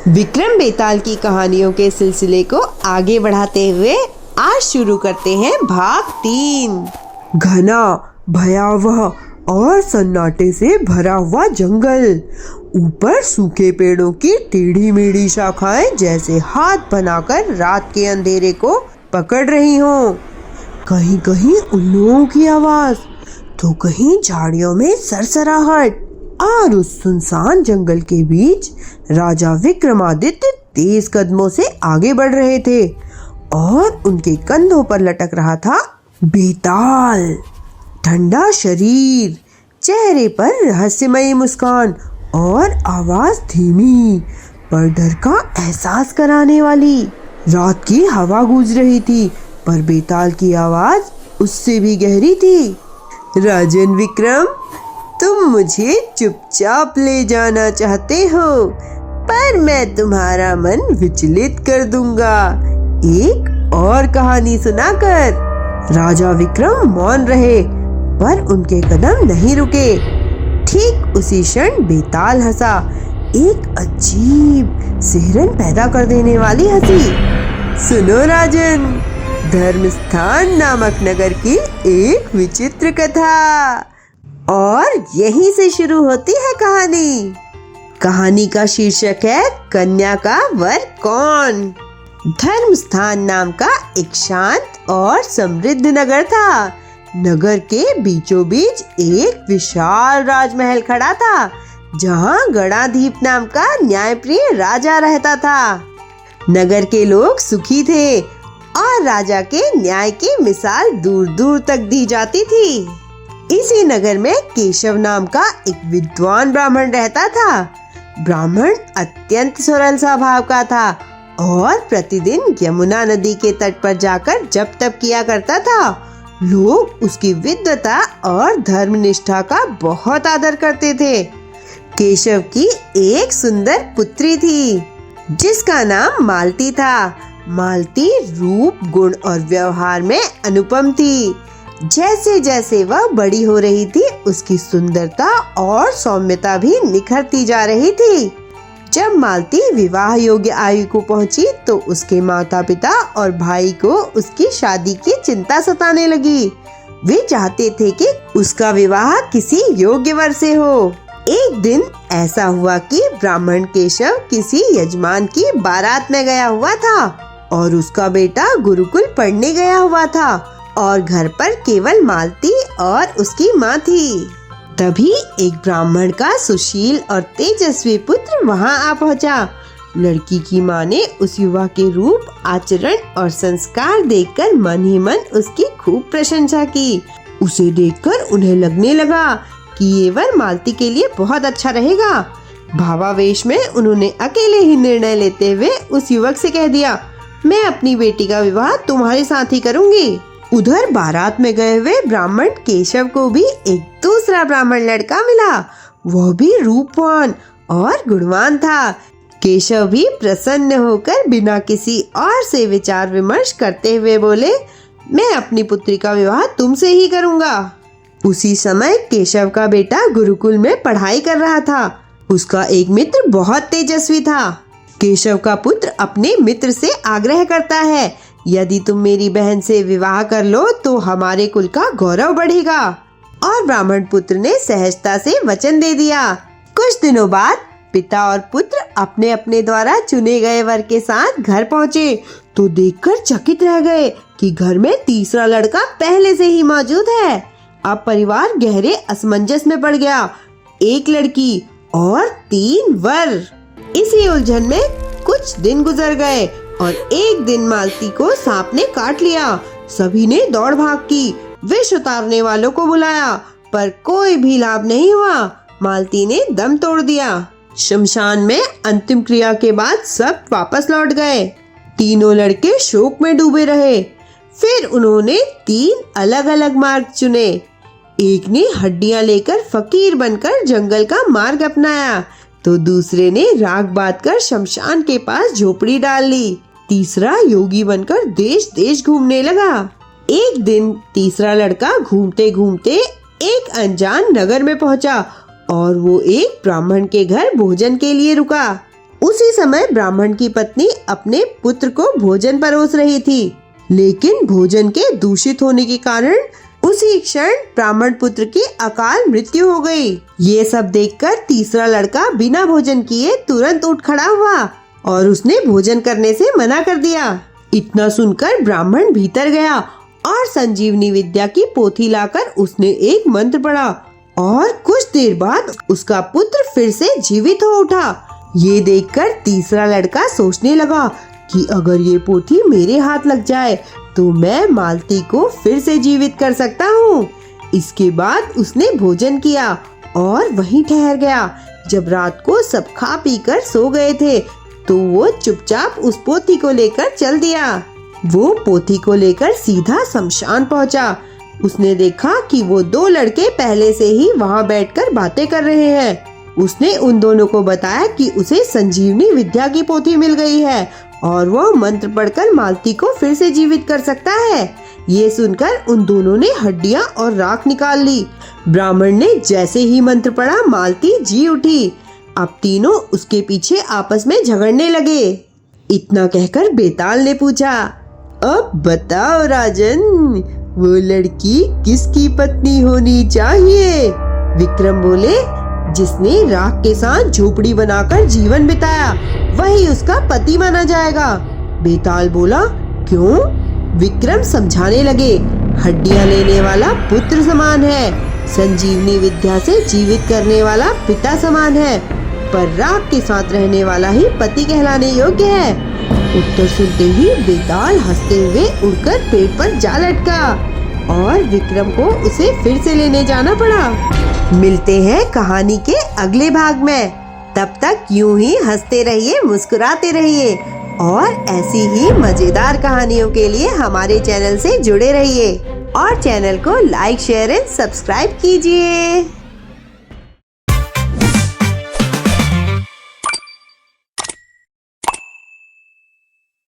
विक्रम बेताल की कहानियों के सिलसिले को आगे बढ़ाते हुए आज शुरू करते हैं भाग 3। घना, भयावह और सन्नाटे से भरा हुआ जंगल। ऊपर सूखे पेड़ों की टेढ़ी मेढ़ी शाखाएं जैसे हाथ बनाकर रात के अंधेरे को पकड़ रही हों। कहीं कहीं उल्लुओं की आवाज, तो कहीं झाड़ियों में सरसराहट। और उस सुनसान जंगल के बीच राजा विक्रमादित्य तेज कदमों से आगे बढ़ रहे थे और उनके कंधों पर लटक रहा था बेताल। ठंडा शरीर, चेहरे पर रहस्यमयी मुस्कान और आवाज धीमी पर डर का एहसास कराने वाली। रात की हवा गूंज रही थी, पर बेताल की आवाज उससे भी गहरी थी। राजन विक्रम, तुम मुझे चुपचाप ले जाना चाहते हो, पर मैं तुम्हारा मन विचलित कर दूंगा एक और कहानी सुनाकर। राजा विक्रम मौन रहे, पर उनके कदम नहीं रुके। ठीक उसी क्षण बेताल हंसा, एक अजीब सिहरन पैदा कर देने वाली हंसी। सुनो राजन, धर्मस्थान नामक नगर की एक विचित्र कथा। और यहीं से शुरू होती है कहानी। कहानी का शीर्षक है कन्या का वर कौन। धर्मस्थान नाम का एक शांत और समृद्ध नगर था। नगर के बीचों बीच एक विशाल राजमहल खड़ा था, जहां गणाधीप नाम का न्यायप्रिय राजा रहता था। नगर के लोग सुखी थे और राजा के न्याय की मिसाल दूर दूर तक दी जाती थी। इसी नगर में केशव नाम का एक विद्वान ब्राह्मण रहता था। ब्राह्मण अत्यंत सरल स्वभाव का था और प्रतिदिन यमुना नदी के तट पर जाकर जप तप किया करता था। लोग उसकी विद्वता और धर्मनिष्ठा का बहुत आदर करते थे। केशव की एक सुंदर पुत्री थी, जिसका नाम मालती था। मालती रूप, गुण और व्यवहार में अनुपम थी। जैसे जैसे वह बड़ी हो रही थी, उसकी सुंदरता और सौम्यता भी निखरती जा रही थी। जब मालती विवाह योग्य आयु को पहुंची, तो उसके माता पिता और भाई को उसकी शादी की चिंता सताने लगी। वे चाहते थे कि उसका विवाह किसी योग्य वर से हो। एक दिन ऐसा हुआ कि ब्राह्मण केशव किसी यजमान की बारात में गया हुआ था और उसका बेटा गुरुकुल पढ़ने गया हुआ था और घर पर केवल मालती और उसकी माँ थी। तभी एक ब्राह्मण का सुशील और तेजस्वी पुत्र वहां आ पहुंचा। लड़की की माँ ने उस युवा के रूप, आचरण और संस्कार देखकर मन ही मन उसकी खूब प्रशंसा की। उसे देखकर उन्हें लगने लगा कि ये वर मालती के लिए बहुत अच्छा रहेगा। भावावेश में उन्होंने अकेले ही निर्णय लेते हुए उस युवक से कह दिया, मैं अपनी बेटी का विवाह तुम्हारे साथ ही करूंगी। उधर बारात में गए हुए ब्राह्मण केशव को भी एक दूसरा ब्राह्मण लड़का मिला। वह भी रूपवान और गुणवान था। केशव भी प्रसन्न होकर बिना किसी और से विचार विमर्श करते हुए बोले, मैं अपनी पुत्री का विवाह तुमसे ही करूंगा। उसी समय केशव का बेटा गुरुकुल में पढ़ाई कर रहा था। उसका एक मित्र बहुत तेजस्वी था। केशव का पुत्र अपने मित्र से आग्रह करता है, यदि तुम मेरी बहन से विवाह कर लो तो हमारे कुल का गौरव बढ़ेगा। और ब्राह्मण पुत्र ने सहजता से वचन दे दिया। कुछ दिनों बाद पिता और पुत्र अपने अपने द्वारा चुने गए वर के साथ घर पहुँचे, तो देखकर चकित रह गए कि घर में तीसरा लड़का पहले से ही मौजूद है। अब परिवार गहरे असमंजस में पड़ गया। एक लड़की और 3 वर। इसी उलझन में कुछ दिन गुजर गए और एक दिन मालती को सांप ने काट लिया। सभी ने दौड़ भाग की, विष उतारने वालों को बुलाया, पर कोई भी लाभ नहीं हुआ। मालती ने दम तोड़ दिया। शमशान में अंतिम क्रिया के बाद सब वापस लौट गए। तीनों लड़के शोक में डूबे रहे। फिर उन्होंने 3 अलग अलग मार्ग चुने। एक ने हड्डियां लेकर फकीर बनकर जंगल का मार्ग अपनाया, तो दूसरे ने राख बांधकर शमशान के पास झोपड़ी डाल ली। तीसरा योगी बनकर देश देश घूमने लगा। एक दिन तीसरा लड़का घूमते घूमते एक अनजान नगर में पहुंचा और वो एक ब्राह्मण के घर भोजन के लिए रुका। उसी समय ब्राह्मण की पत्नी अपने पुत्र को भोजन परोस रही थी, लेकिन भोजन के दूषित होने के कारण उसी क्षण ब्राह्मण पुत्र की अकाल मृत्यु हो गई। ये सब देखकर तीसरा लड़का बिना भोजन किए तुरंत उठ खड़ा हुआ और उसने भोजन करने से मना कर दिया। इतना सुनकर ब्राह्मण भीतर गया और संजीवनी विद्या की पोथी लाकर उसने एक मंत्र पढ़ा और कुछ देर बाद उसका पुत्र फिर से जीवित हो उठा। ये देखकर तीसरा लड़का सोचने लगा कि अगर ये पोथी मेरे हाथ लग जाए तो मैं मालती को फिर से जीवित कर सकता हूँ। इसके बाद उसने भोजन किया और वहीं ठहर गया। जब रात को सब खा पी कर सो गए थे तो वो चुपचाप उस पोथी को लेकर चल दिया। वो पोथी को लेकर सीधा शमशान पहुंचा। उसने देखा कि वो दो लड़के पहले से ही वहां बैठकर बातें कर रहे हैं। उसने उन दोनों को बताया कि उसे संजीवनी विद्या की पोथी मिल गई है और वो मंत्र पढ़कर मालती को फिर से जीवित कर सकता है। ये सुनकर उन दोनों ने हड्डियां और राख निकाल ली। ब्राह्मण ने जैसे ही मंत्र पढ़ा मालती जी उठी। अब तीनों उसके पीछे आपस में झगड़ने लगे। इतना कहकर बेताल ने पूछा, अब बताओ राजन, वो लड़की किसकी पत्नी होनी चाहिए? विक्रम बोले, जिसने राख के साथ झोपड़ी बनाकर जीवन बिताया वही उसका पति माना जाएगा। बेताल बोला, क्यों? विक्रम समझाने लगे, हड्डियां लेने वाला पुत्र समान है, संजीवनी विद्या से जीवित करने वाला पिता समान है, पर राख के साथ रहने वाला ही पति कहलाने योग्य है। उत्तर सुनते ही बेताल हंसते हुए उड़कर पेड़ पर जा लटका और विक्रम को उसे फिर से लेने जाना पड़ा। मिलते हैं कहानी के अगले भाग में। तब तक यूं ही हंसते रहिए, मुस्कुराते रहिए और ऐसी ही मजेदार कहानियों के लिए हमारे चैनल से जुड़े रहिए और चैनल को लाइक, शेयर एंड सब्सक्राइब कीजिए।